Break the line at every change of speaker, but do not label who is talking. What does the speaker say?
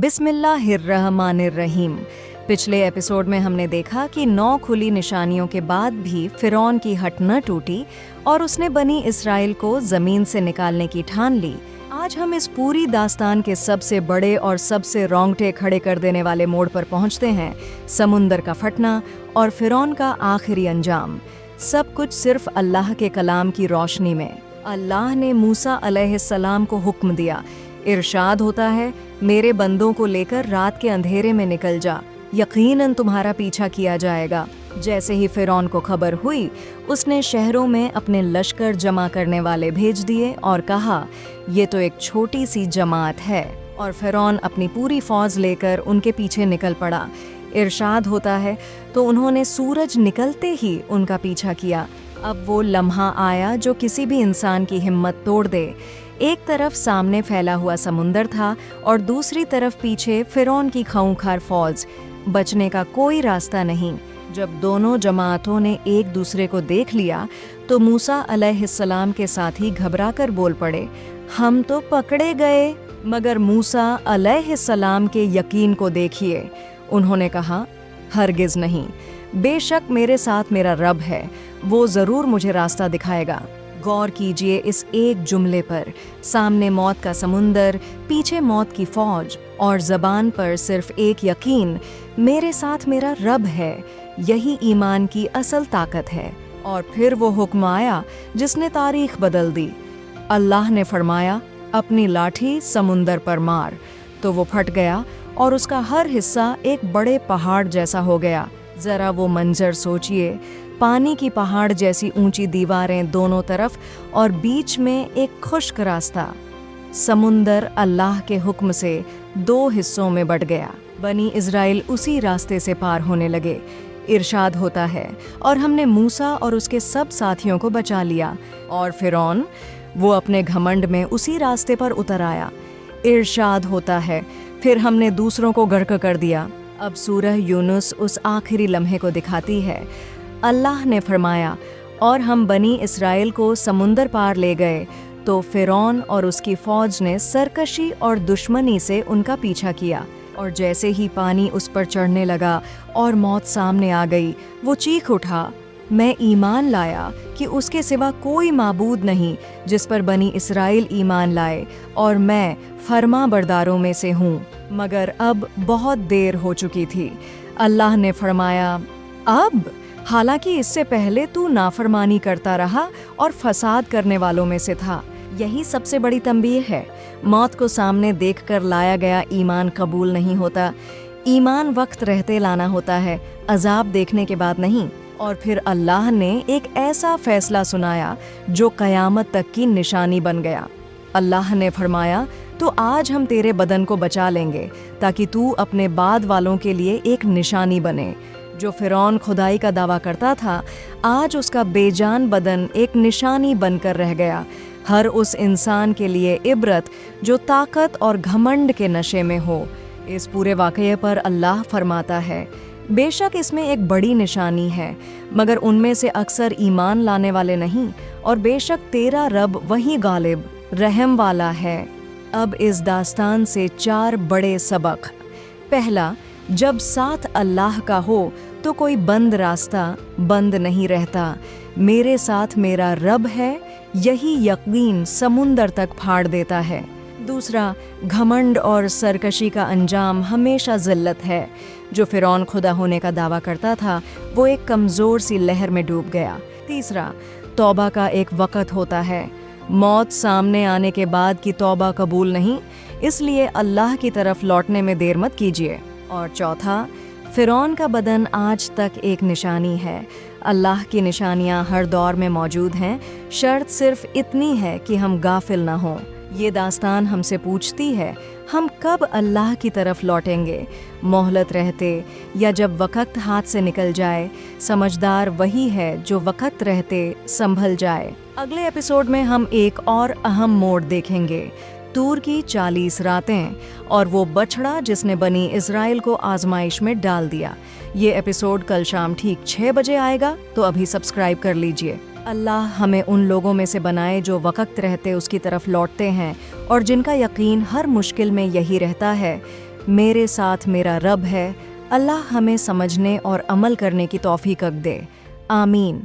बिस्मिल्लाहिर्रहमानिर्रहीम। पिछले एपिसोड में हमने देखा कि 9 खुली निशानियों के बाद भी फिरौन की हट न टूटी और उसने बनी इसराइल को जमीन से निकालने की ठान ली। आज हम इस पूरी दास्तान के सबसे बड़े और सबसे रोंगटे खड़े कर देने वाले मोड़ पर पहुंचते हैं, समुंदर का फटना और फिरौन का आखिरी अंजाम। सब कुछ सिर्फ अल्लाह के कलाम की रोशनी में। अल्लाह ने मूसा अलैहिस्सलाम को हुक्म दिया, इरशाद होता है, मेरे बंदों को लेकर रात के अंधेरे में निकल जा, यकीनन तुम्हारा पीछा किया जाएगा। जैसे ही फिरौन को खबर हुई, उसने शहरों में अपने लश्कर जमा करने वाले भेज दिए और कहा, ये तो एक छोटी सी जमात है। और फिरौन अपनी पूरी फौज लेकर उनके पीछे निकल पड़ा। इरशाद होता है, तो उन्होंने सूरज निकलते ही उनका पीछा किया। अब वो लम्हा आया जो किसी भी इंसान की हिम्मत तोड़ दे। एक तरफ सामने फैला हुआ समुंदर था और दूसरी तरफ पीछे फिरौन की खूंखार फौज। बचने का कोई रास्ता नहीं। जब दोनों जमातों ने एक दूसरे को देख लिया तो मूसा अलैहिस्सलाम के साथी घबराकर बोल पड़े, हम तो पकड़े गए। मगर मूसा अलैहिस्सलाम के यकीन को देखिए। उन्होंने कहा, हरगिज नहीं, बेशक मेरे साथ मेरा रब है, वो जरूर मुझे रास्ता दिखाएगा। गौर कीजिए इस एक जुमले पर, सामने मौत का समुंदर, पीछे मौत की फौज और ज़बान पर सिर्फ एक यकीन, मेरे साथ मेरा रब है। यही ईमान की असल ताकत है। और फिर वो हुक्म आया जिसने तारीख बदल दी। अल्लाह ने फरमाया, अपनी लाठी समुंदर पर मार, तो वो फट गया और उसका हर हिस्सा एक बड़े पहाड़ जैसा हो गया। ज़रा वो मंजर सोचिए, पानी की पहाड़ जैसी ऊंची दीवारें दोनों तरफ और बीच में एक खुश्क रास्ता। समुंदर अल्लाह के हुक्म से 2 हिस्सों में बंट गया। बनी इज़राइल उसी रास्ते से पार होने लगे। इरशाद होता है, और हमने मूसा और उसके सब साथियों को बचा लिया। और फिरौन, वो अपने घमंड में उसी रास्ते पर उतर आया। इरशाद होता है, फिर हमने दूसरों को गर्क कर दिया। अब सूरह यूनुस उस आखिरी लम्हे को दिखाती है। अल्लाह ने फरमाया, और हम बनी इसराइल को समुंदर पार ले गए, तो फिरौन और उसकी फौज ने सरकशी और दुश्मनी से उनका पीछा किया। और जैसे ही पानी उस पर चढ़ने लगा और मौत सामने आ गई, वो चीख उठा, मैं ईमान लाया कि उसके सिवा कोई माबूद नहीं जिस पर बनी इसराइल ईमान लाए, और मैं फर्मा बरदारों में से हूँ। मगर अब बहुत देर हो चुकी थी। अल्लाह ने फरमाया, अब हालांकि इससे पहले तू नाफरमानी करता रहा और फसाद करने वालों में से था। यही सबसे बड़ी तंबीह है। मौत को सामने देखकर लाया गया ईमान कबूल नहीं होता। ईमान वक्त रहते लाना होता है, अजाब देखने के बाद नहीं। और फिर अल्लाह ने एक ऐसा फैसला सुनाया जो क़यामत तक की निशानी बन गया। अल्लाह ने फरमाया, तो आज हम तेरे बदन को बचा लेंगे ताकि तू अपने बाद वालों के लिए एक निशानी बने। जो फिरौन खुदाई का दावा करता था, आज उसका बेजान बदन एक निशानी बनकर रह गया। हर उस इंसान के लिए इबरत जो ताकत और घमंड के नशे में हो। इस पूरे वाक़ये पर अल्लाह फरमाता है, बेशक इसमें एक बड़ी निशानी है, मगर उनमें से अक्सर ईमान लाने वाले नहीं, और बेशक तेरा रब वही गालिब रहम वाला है। अब इस दास्तान से 4 बड़े सबक। पहला, जब साथ अल्लाह का हो तो कोई बंद रास्ता बंद नहीं रहता। मेरे साथ मेरा रब है, यही यकीन समुंदर तक फाड़ देता है। दूसरा, घमंड और सरकशी का अंजाम हमेशा ज़िल्लत है। जो फिरौन खुदा होने का दावा करता था, वो एक कमज़ोर सी लहर में डूब गया। तीसरा, तौबा का एक वक़्त होता है। मौत सामने आने के बाद की तौबा कबूल नहीं, इसलिए अल्लाह की तरफ लौटने में देर मत कीजिए। और चौथा, फिरौन का बदन आज तक एक निशानी है। अल्लाह की निशानियां हर दौर में मौजूद हैं, शर्त सिर्फ इतनी है कि हम गाफिल ना हों। ये दास्तान हमसे पूछती है, हम कब अल्लाह की तरफ लौटेंगे, मोहलत रहते या जब वक़्त हाथ से निकल जाए। समझदार वही है जो वक़्त रहते संभल जाए। अगले एपिसोड में हम एक और अहम मोड़ देखेंगे, तूर की 40 रातें और वो बछड़ा जिसने बनी इज़राइल को आजमाइश में डाल दिया। ये एपिसोड कल शाम ठीक 6 बजे आएगा, तो अभी सब्सक्राइब कर लीजिए। अल्लाह हमें उन लोगों में से बनाए जो वक़्त रहते उसकी तरफ लौटते हैं और जिनका यकीन हर मुश्किल में यही रहता है, میرے ساتھ میرا رب ہے۔ اللہ ہمیں سمجھنے اور عمل کرنے کی توفیق دے۔ آمین۔